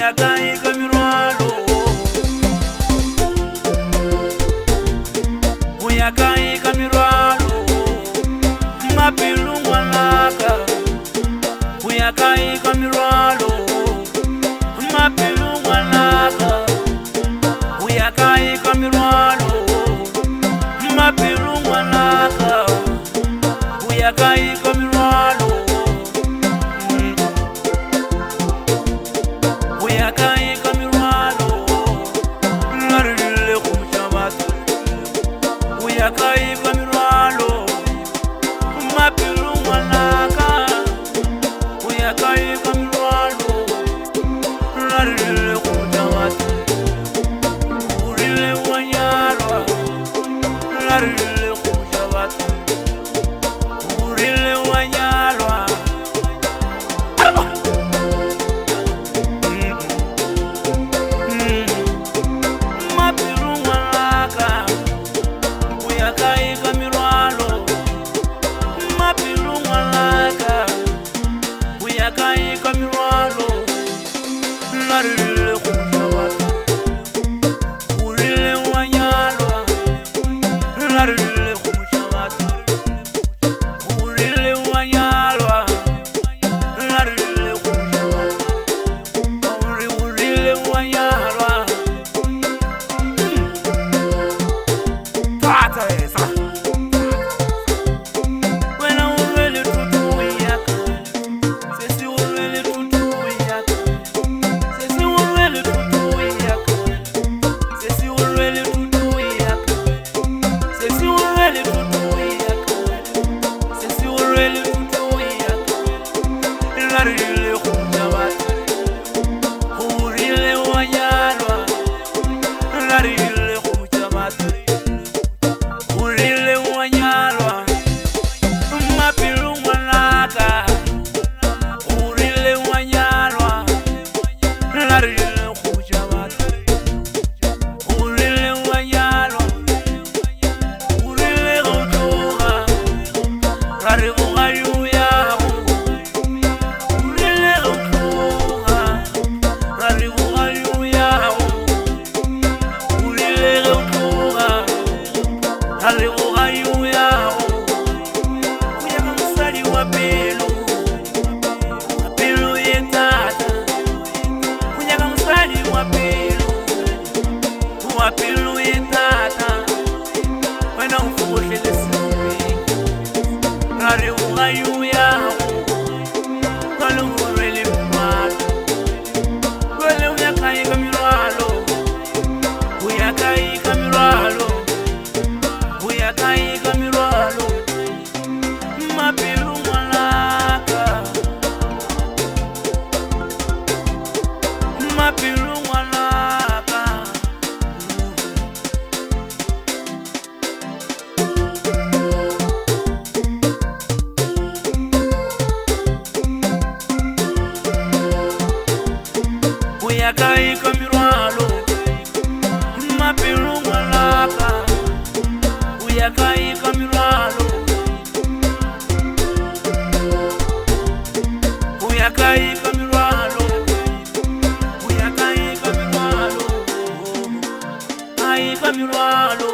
Uyakai kamirwalo, uyakai kamirwalo, mapilu mwanaka. Uyakai kamirwalo, mapilu mwanaka. Uyakai kamirwalo, mapilu mwanaka. Uyakai kamirwalo. Uyakai kamirwalo, narile kumchamata. Uyakai kamirwalo, mapilu mwanaka. Uyakai kamirwalo, narile kumchamata. Urile wanyarwa, narile kumchamata. Urile wanyarwa. Uyakai kamirwalo, mapilu mwanaka. Uyakai kamirwalo, narile kumchamata. Urile wanyarwa, narile kumchamata. Urile wanyarwa, narile kumchamata. Urile wanyarwa. Wapilu yetata, wena ufuhle lesibi. Rari ungayu yahu, kalu ureli mwalo. Kwele uyakai kamirwalo, uyakai kamirwalo, uyakai kamirwalo. Mapilu mwanaka, mapilu mwanaka. Uyakai kamirwalo, mapilu mwanaka. Uyakai kamirwalo, uyakai kamirwalo, uyakai kamirwalo, ai kamirwalo.